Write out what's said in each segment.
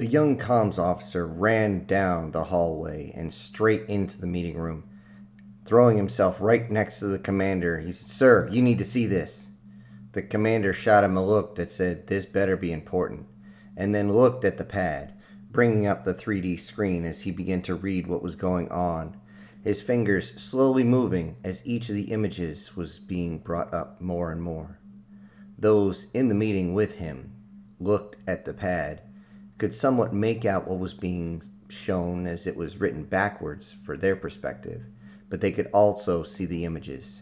The young comms officer ran down the hallway and straight into the meeting room, throwing himself right next to the commander. He said, "Sir, you need to see this." The commander shot him a look that said, "This better be important," and then looked at the pad, bringing up the 3D screen as he began to read what was going on, his fingers slowly moving as each of the images was being brought up more and more. Those in the meeting with him looked at the pad, could somewhat make out what was being shown as it was written backwards for their perspective, but they could also see the images.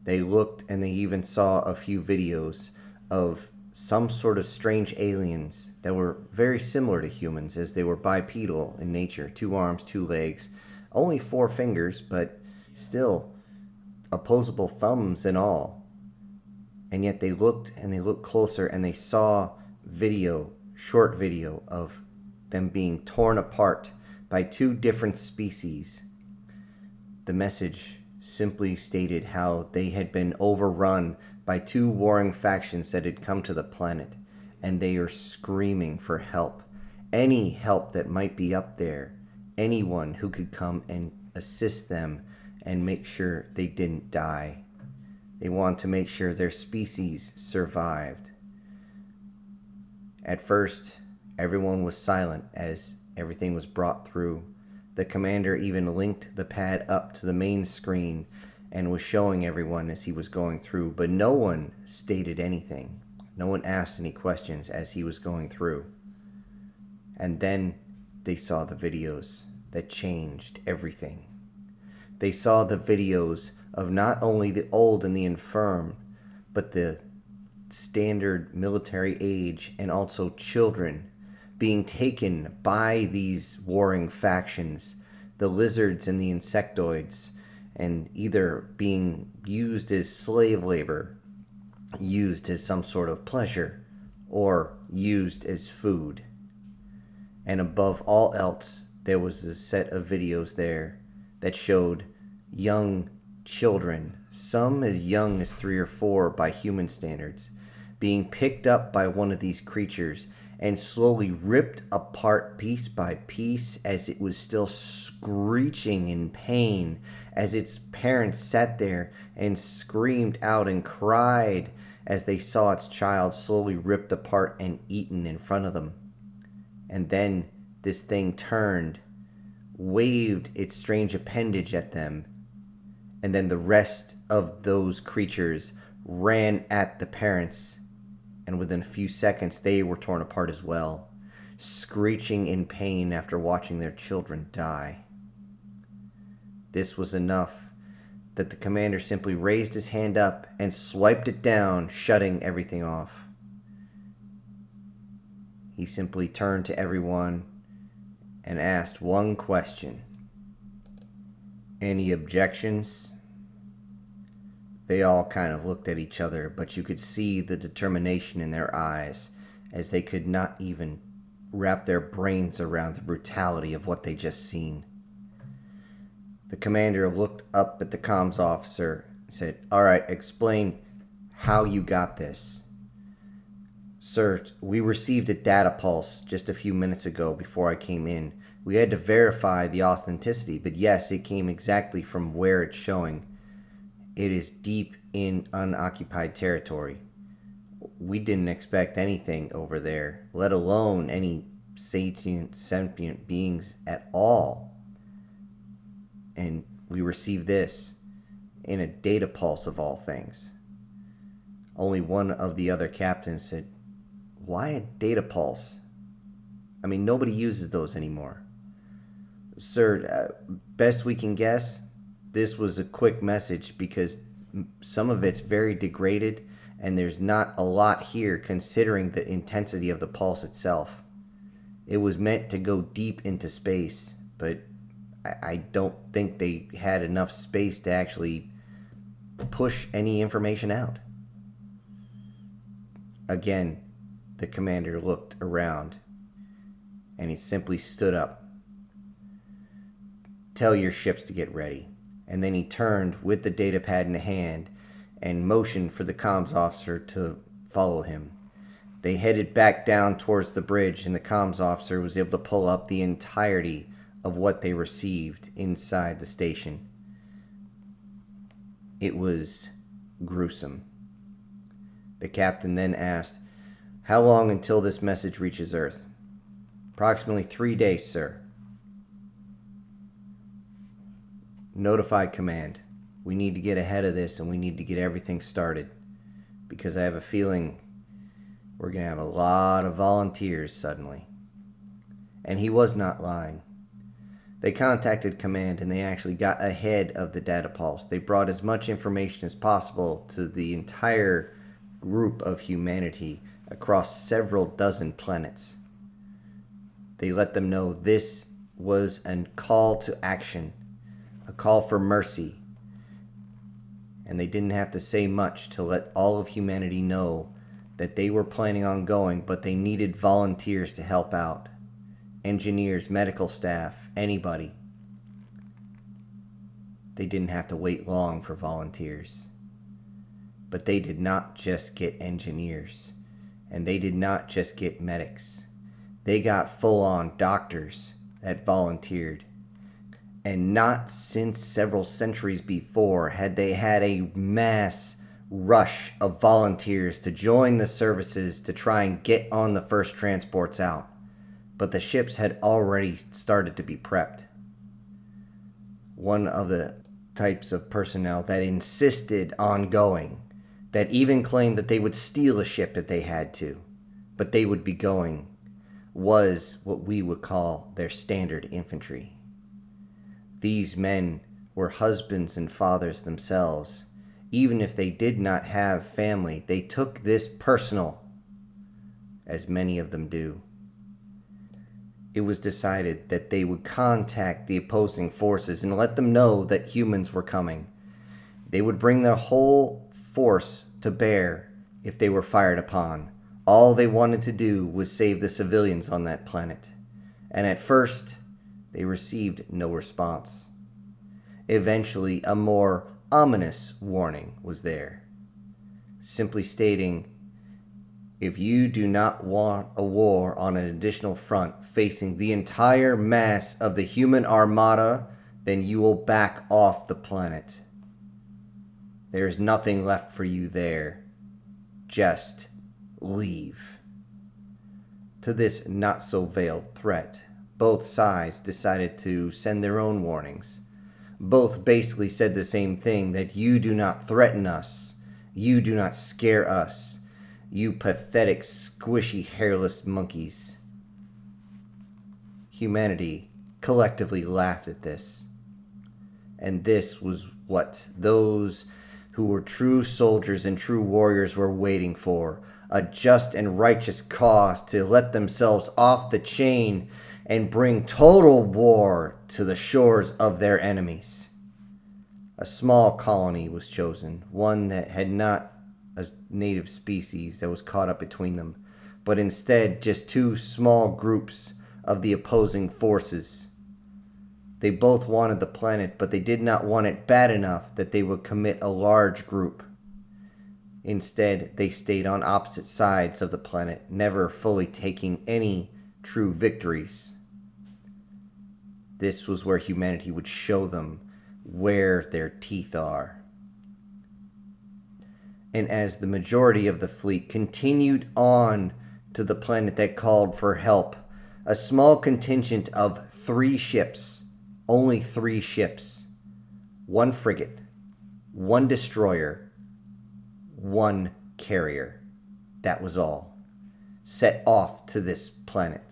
They looked and they even saw a few videos of some sort of strange aliens that were very similar to humans, as they were bipedal in nature, 2 arms, 2 legs, only 4 fingers, but still opposable thumbs and all. And yet they looked and they looked closer and they saw short video of them being torn apart by 2 different species. The message simply stated how they had been overrun by 2 warring factions that had come to the planet, and they are screaming for help. Any help that might be up there, anyone who could come and assist them and make sure they didn't die. They want to make sure their species survived. At first, everyone was silent as everything was brought through. The commander even linked the pad up to the main screen and was showing everyone as he was going through, but no one stated anything. No one asked any questions as he was going through. And then they saw the videos that changed everything. They saw the videos of not only the old and the infirm, but the standard military age and also children being taken by these warring factions, the lizards and the insectoids, and either being used as slave labor, used as some sort of pleasure, or used as food. And above all else, there was a set of videos there that showed young children, some as young as 3 or 4 by human standards, being picked up by one of these creatures and slowly ripped apart piece by piece as it was still screeching in pain, as its parents sat there and screamed out and cried as they saw its child slowly ripped apart and eaten in front of them. And then this thing turned, waved its strange appendage at them, and then the rest of those creatures ran at the parents, and within a few seconds they were torn apart as well, screeching in pain after watching their children die. This was enough that the commander simply raised his hand up and swiped it down, shutting everything off. He simply turned to everyone and asked one question. "Any objections?" They all kind of looked at each other, but you could see the determination in their eyes as they could not even wrap their brains around the brutality of what they just seen. The commander looked up at the comms officer and said, "All right, explain how you got this." "Sir, we received a data pulse just a few minutes ago before I came in. We had to verify the authenticity, but yes, it came exactly from where it's showing. It is deep in unoccupied territory. We didn't expect anything over there, let alone any sentient beings at all. And we received this in a data pulse of all things." Only one of the other captains said, "Why a data pulse? I mean, nobody uses those anymore." "Sir, best we can guess, this was a quick message because some of it's very degraded and there's not a lot here considering the intensity of the pulse itself. It was meant to go deep into space, but I don't think they had enough space to actually push any information out." Again, the commander looked around and he simply stood up. "Tell your ships to get ready." And then he turned with the data pad in hand and motioned for the comms officer to follow him. They headed back down towards the bridge, and the comms officer was able to pull up the entirety of what they received inside the station. It was gruesome. The captain then asked, "How long until this message reaches Earth?" "Approximately 3 days, sir." "Notify command. We need to get ahead of this, and we need to get everything started, because I have a feeling we're going to have a lot of volunteers suddenly." And he was not lying. They contacted command, and they actually got ahead of the data pulse. They brought as much information as possible to the entire group of humanity across several dozen planets. They let them know this was a call to action, a call for mercy. And they didn't have to say much to let all of humanity know that they were planning on going, but they needed volunteers to help out. Engineers, medical staff, anybody. They didn't have to wait long for volunteers. But they did not just get engineers, and they did not just get medics. They got full-on doctors that volunteered. And not since several centuries before had they had a mass rush of volunteers to join the services to try and get on the first transports out. But the ships had already started to be prepped. One of the types of personnel that insisted on going, that even claimed that they would steal a ship if they had to, but they would be going, was what we would call their standard infantry. These men were husbands and fathers themselves. Even if they did not have family, they took this personal, as many of them do. It was decided that they would contact the opposing forces and let them know that humans were coming. They would bring their whole force to bear if they were fired upon. All they wanted to do was save the civilians on that planet. And at first, they received no response. Eventually, a more ominous warning was there, simply stating, "If you do not want a war on an additional front facing the entire mass of the human armada, then you will back off the planet. There is nothing left for you there. Just leave." To this not-so-veiled threat, both sides decided to send their own warnings. Both basically said the same thing, that you do not threaten us. You do not scare us. You pathetic, squishy, hairless monkeys. Humanity collectively laughed at this. And this was what those who were true soldiers and true warriors were waiting for. A just and righteous cause to let themselves off the chain and bring total war to the shores of their enemies. A small colony was chosen, one that had not a native species that was caught up between them, but instead just two small groups of the opposing forces. They both wanted the planet, but they did not want it bad enough that they would commit a large group. Instead, they stayed on opposite sides of the planet, never fully taking any true victories. This was where humanity would show them where their teeth are. And as the majority of the fleet continued on to the planet that called for help, a small contingent of 3 ships, only 3 ships, 1 frigate, 1 destroyer, 1 carrier, that was all, set off to this planet.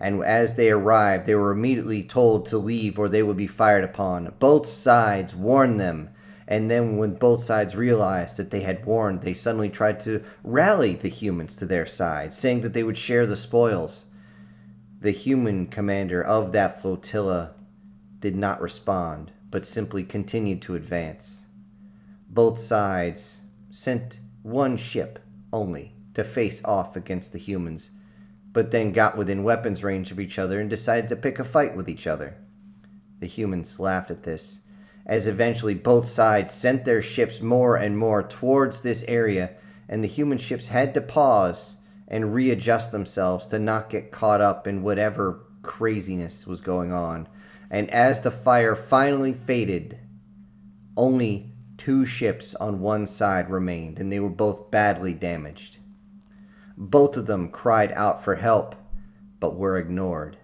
And as they arrived, they were immediately told to leave or they would be fired upon. Both sides warned them, and then when both sides realized that they had warned, they suddenly tried to rally the humans to their side, saying that they would share the spoils. The human commander of that flotilla did not respond, but simply continued to advance. Both sides sent 1 ship only to face off against the humans, but then got within weapons range of each other and decided to pick a fight with each other. The humans laughed at this, as eventually both sides sent their ships more and more towards this area and the human ships had to pause and readjust themselves to not get caught up in whatever craziness was going on. And as the fire finally faded, only 2 ships on one side remained, and they were both badly damaged. Both of them cried out for help, but were ignored.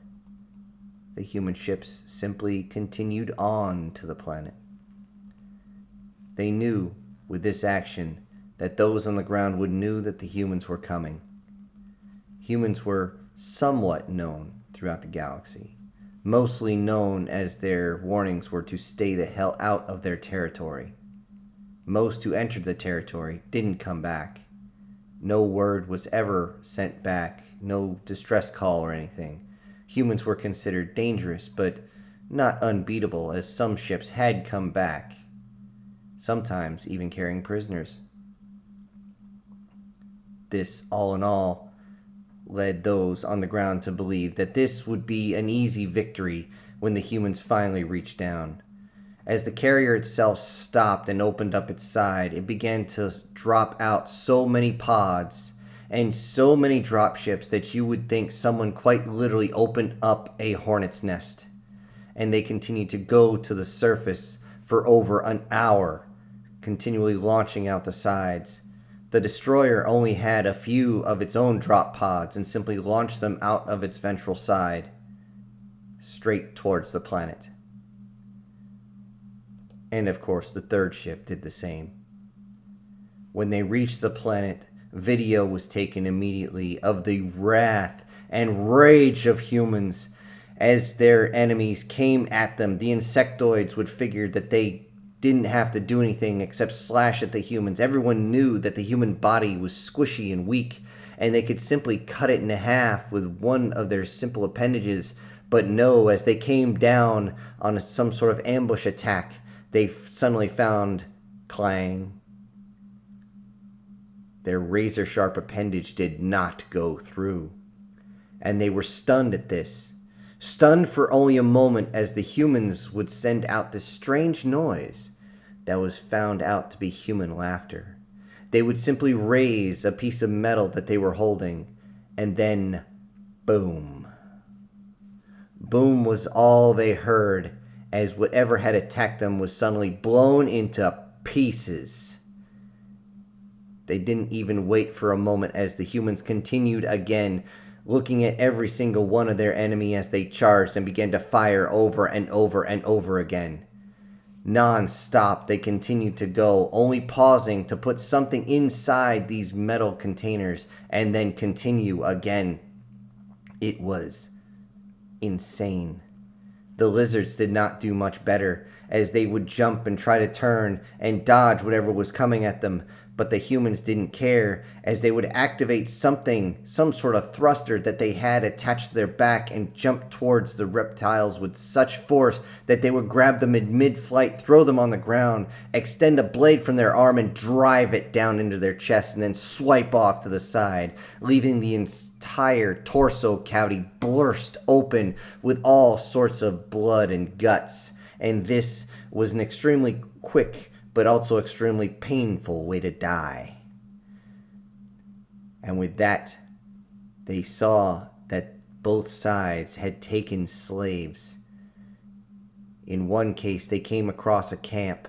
The human ships simply continued on to the planet. They knew, with this action, that those on the ground would know that the humans were coming. Humans were somewhat known throughout the galaxy, mostly known as their warnings were to stay the hell out of their territory. Most who entered the territory didn't come back. No word was ever sent back, no distress call or anything. Humans were considered dangerous, but not unbeatable, as some ships had come back, sometimes even carrying prisoners. This, all in all, led those on the ground to believe that this would be an easy victory when the humans finally reached down. As the carrier itself stopped and opened up its side, it began to drop out so many pods and so many dropships that you would think someone quite literally opened up a hornet's nest. And they continued to go to the surface for over an hour, continually launching out the sides. The destroyer only had a few of its own drop pods and simply launched them out of its ventral side, straight towards the planet. And of course, the third ship did the same. When they reached the planet, video was taken immediately of the wrath and rage of humans as their enemies came at them. The insectoids would figure that they didn't have to do anything except slash at the humans. Everyone knew that the human body was squishy and weak, and they could simply cut it in half with one of their simple appendages. But no, as they came down on some sort of ambush attack, they suddenly found, clang, their razor-sharp appendage did not go through. And they were stunned at this. Stunned for only a moment, as the humans would send out this strange noise that was found out to be human laughter. They would simply raise a piece of metal that they were holding, and then boom. Boom was all they heard, as whatever had attacked them was suddenly blown into pieces. They didn't even wait for a moment, as the humans continued again, looking at every single one of their enemy as they charged and began to fire over and over and over again. Non-stop, they continued to go, only pausing to put something inside these metal containers and then continue again. It was insane. The lizards did not do much better, as they would jump and try to turn and dodge whatever was coming at them. But the humans didn't care, as they would activate something, some sort of thruster that they had attached to their back, and jump towards the reptiles with such force that they would grab them in mid-flight, throw them on the ground, extend a blade from their arm and drive it down into their chest, and then swipe off to the side, leaving the entire torso cavity burst open with all sorts of blood and guts. And this was an extremely quick but also extremely painful way to die. And with that, they saw that both sides had taken slaves. In one case, they came across a camp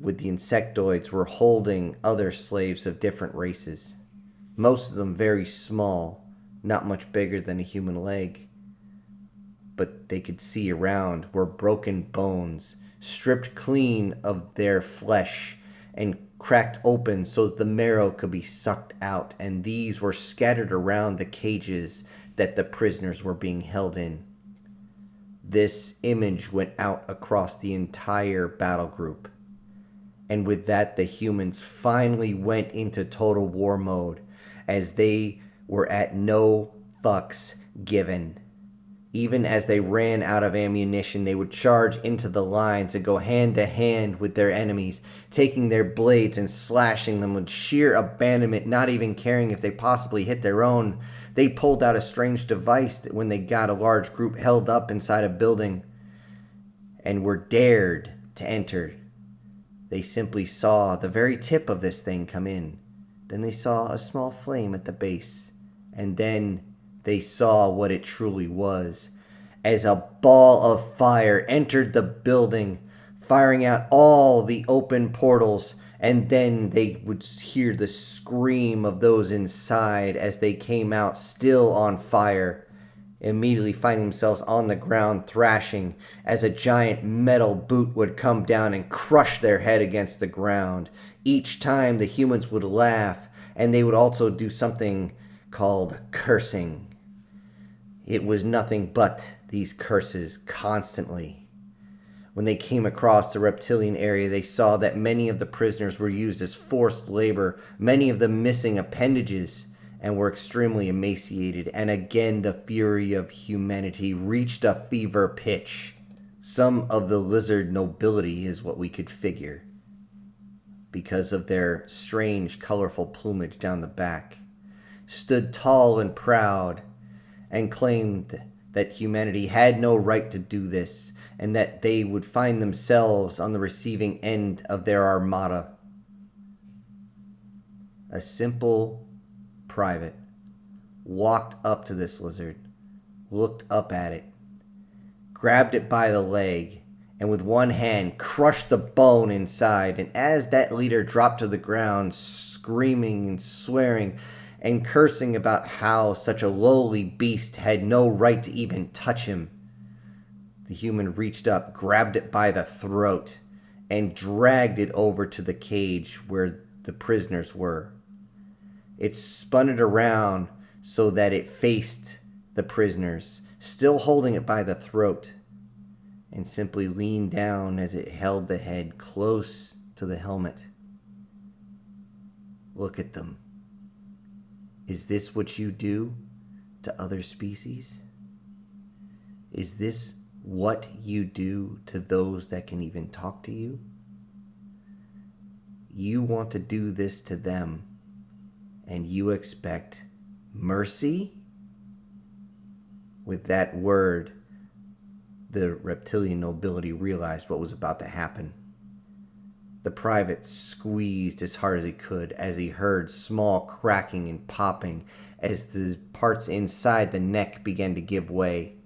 with the insectoids were holding other slaves of different races. Most of them very small, not much bigger than a human leg. But they could see around were broken bones, stripped clean of their flesh and cracked open so that the marrow could be sucked out, and these were scattered around the cages that the prisoners were being held in. This image went out across the entire battle group, and with that the humans finally went into total war mode, as they were at no fucks given. Even as they ran out of ammunition, they would charge into the lines and go hand to hand with their enemies, taking their blades and slashing them with sheer abandonment, not even caring if they possibly hit their own. They pulled out a strange device that when they got a large group held up inside a building and were dared to enter. They simply saw the very tip of this thing come in. Then they saw a small flame at the base, and then they saw what it truly was, as a ball of fire entered the building, firing out all the open portals, and then they would hear the scream of those inside as they came out still on fire, immediately finding themselves on the ground thrashing as a giant metal boot would come down and crush their head against the ground. Each time the humans would laugh, and they would also do something called cursing. It was nothing but these curses constantly. When they came across the reptilian area, they saw that many of the prisoners were used as forced labor, many of them missing appendages, and were extremely emaciated. And again, the fury of humanity reached a fever pitch. Some of the lizard nobility is what we could figure, because of their strange, colorful plumage down the back, stood tall and proud and claimed that humanity had no right to do this, and that they would find themselves on the receiving end of their armada. A simple private walked up to this lizard, looked up at it, grabbed it by the leg, and with one hand crushed the bone inside. And as that leader dropped to the ground, screaming and swearing and cursing about how such a lowly beast had no right to even touch him, the human reached up, grabbed it by the throat, and dragged it over to the cage where the prisoners were. It spun it around so that it faced the prisoners, still holding it by the throat, and simply leaned down as it held the head close to the helmet. Look at them. Is this what you do to other species? Is this what you do to those that can even talk to you? You want to do this to them, and you expect mercy? With that word, the reptilian nobility realized what was about to happen. The private squeezed as hard as he could as he heard small cracking and popping as the parts inside the neck began to give way.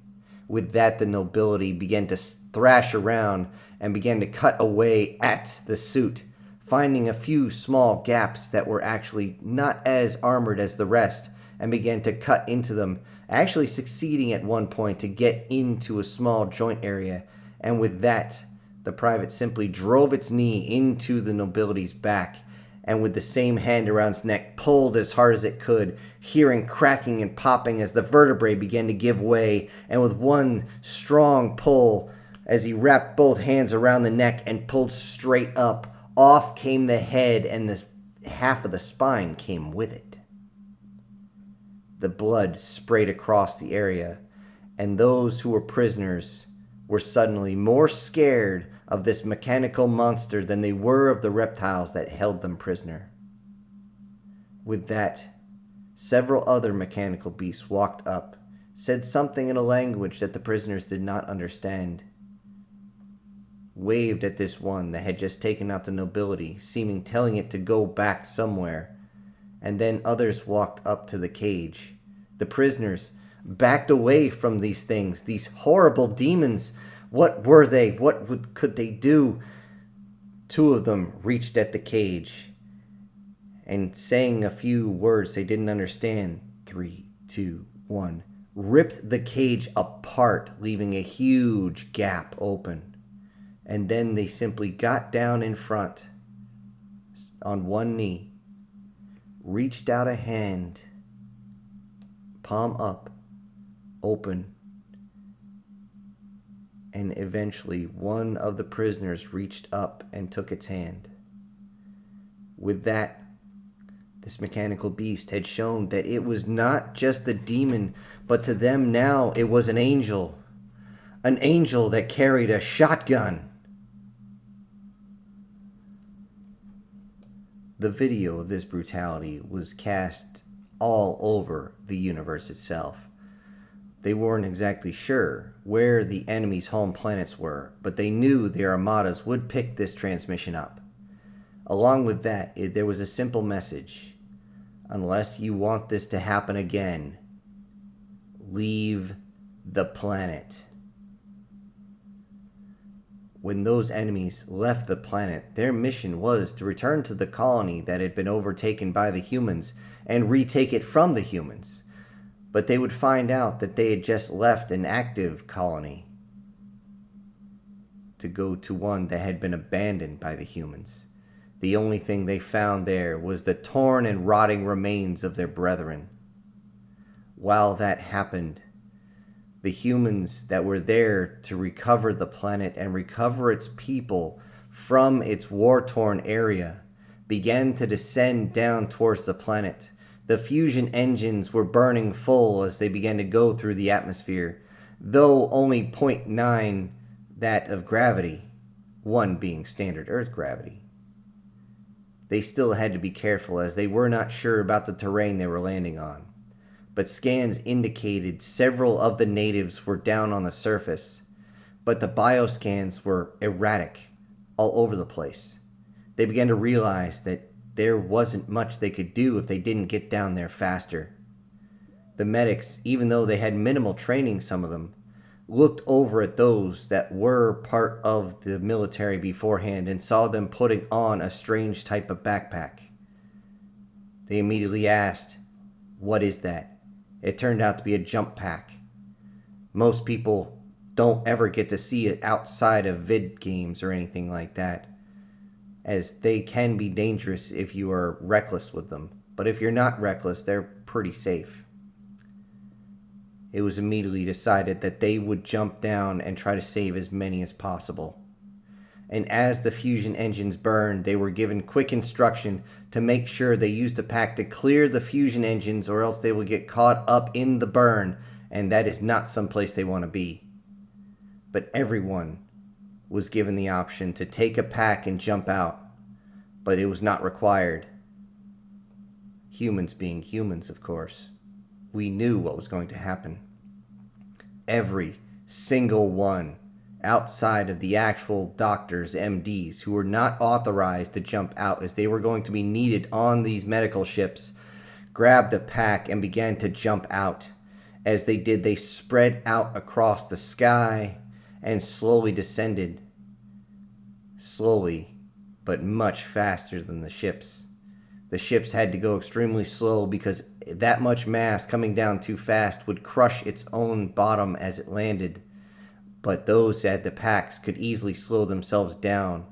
With that, the nobility began to thrash around and began to cut away at the suit, finding a few small gaps that were actually not as armored as the rest, and began to cut into them, actually succeeding at one point to get into a small joint area. And with that, the private simply drove its knee into the nobility's back, and with the same hand around its neck, pulled as hard as it could, hearing cracking and popping as the vertebrae began to give way. And with one strong pull, as he wrapped both hands around the neck and pulled straight up, off came the head, and this half of the spine came with it. The blood sprayed across the area, and those who were prisoners were suddenly more scared of this mechanical monster than they were of the reptiles that held them prisoner. With that, several other mechanical beasts walked up, said something in a language that the prisoners did not understand, waved at this one that had just taken out the nobility, seeming telling it to go back somewhere, and then others walked up to the cage. The prisoners backed away from these things, these horrible demons. What were they? Could they do? Two of them reached at the cage and, saying a few words they didn't understand, 3, 2, 1, ripped the cage apart, leaving a huge gap open. And then they simply got down in front on one knee, reached out a hand, palm up, open, and eventually one of the prisoners reached up and took its hand. With that, this mechanical beast had shown that it was not just a demon, but to them now it was an angel that carried a shotgun. The video of this brutality was cast all over the universe itself. They weren't exactly sure where the enemy's home planets were, but they knew their armadas would pick this transmission up. Along with that, there was a simple message. Unless you want this to happen again, leave the planet. When those enemies left the planet, their mission was to return to the colony that had been overtaken by the humans and retake it from the humans. But they would find out that they had just left an active colony to go to one that had been abandoned by the humans. The only thing they found there was the torn and rotting remains of their brethren. While that happened, the humans that were there to recover the planet and recover its people from its war-torn area began to descend down towards the planet. The fusion engines were burning full as they began to go through the atmosphere, though only 0.9 that of gravity, one being standard Earth gravity. They still had to be careful as they were not sure about the terrain they were landing on. But scans indicated several of the natives were down on the surface, but the bioscans were erratic all over the place. They began to realize that there wasn't much they could do if they didn't get down there faster. The medics, even though they had minimal training, some of them, looked over at those that were part of the military beforehand and saw them putting on a strange type of backpack. They immediately asked, "What is that?" It turned out to be a jump pack. Most people don't ever get to see it outside of vid games or anything like that, as they can be dangerous if you are reckless with them. But if you're not reckless, they're pretty safe. It was immediately decided that they would jump down and try to save as many as possible. And as the fusion engines burned, they were given quick instruction to make sure they used the pack to clear the fusion engines, or else they will get caught up in the burn, and that is not someplace they want to be. But everyone was given the option to take a pack and jump out, but it was not required. Humans being humans, of course, we knew what was going to happen. Every single one, outside of the actual doctors, MDs, who were not authorized to jump out as they were going to be needed on these medical ships, grabbed a pack and began to jump out. As they did, they spread out across the sky and slowly descended. Slowly, but much faster than the ships. The ships had to go extremely slow because that much mass coming down too fast would crush its own bottom as it landed. But those at the packs could easily slow themselves down.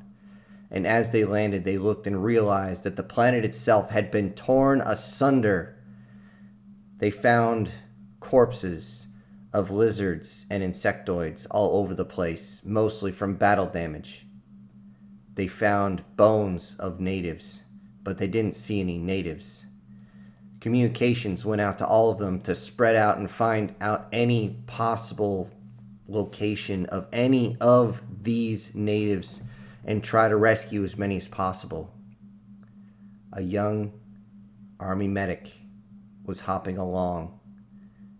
And as they landed, they looked and realized that the planet itself had been torn asunder. They found corpses of lizards and insectoids all over the place, mostly from battle damage. They found bones of natives, but they didn't see any natives. Communications went out to all of them to spread out and find out any possible location of any of these natives and try to rescue as many as possible. A young army medic was hopping along,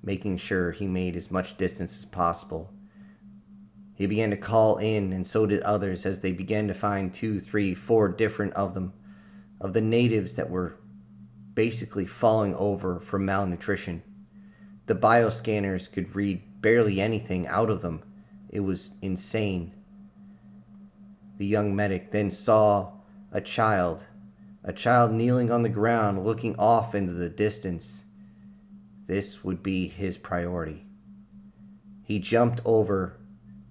making sure he made as much distance as possible. He began to call in, and so did others, as they began to find 2, 3, 4 different of them, of the natives that were basically falling over from malnutrition. The bioscanners could read barely anything out of them. It was insane. The young medic then saw a child kneeling on the ground looking off into the distance. This would be his priority. He jumped over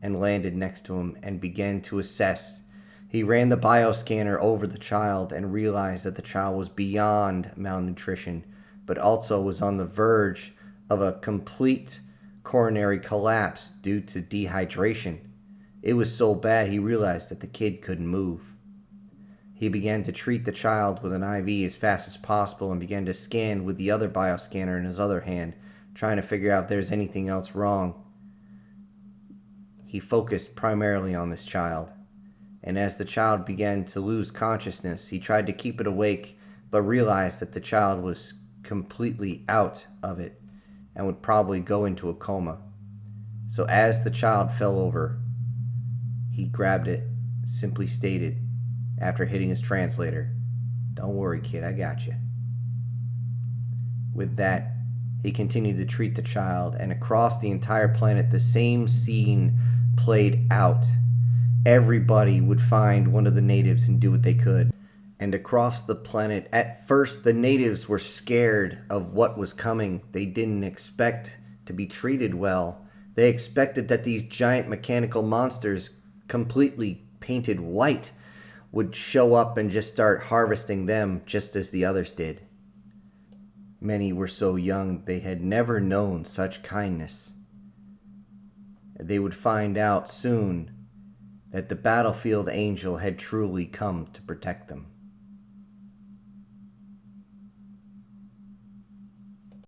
and landed next to him and began to assess. He ran the bioscanner over the child and realized that the child was beyond malnutrition, but also was on the verge of a complete coronary collapse due to dehydration. It was so bad he realized that the kid couldn't move. He began to treat the child with an IV as fast as possible and began to scan with the other bioscanner in his other hand, trying to figure out if there's anything else wrong. He focused primarily on this child, and as the child began to lose consciousness, he tried to keep it awake, but realized that the child was completely out of it and would probably go into a coma. So as the child fell over, he grabbed it, simply stated, after hitting his translator, "Don't worry, kid, I got you." With that, he continued to treat the child, and across the entire planet, the same scene played out. Everybody would find one of the natives and do what they could. And across the planet, at first, the natives were scared of what was coming. They didn't expect to be treated well. They expected that these giant mechanical monsters, completely painted white, would show up and just start harvesting them just as the others did. Many were so young they had never known such kindness. They would find out soon that the battlefield angel had truly come to protect them.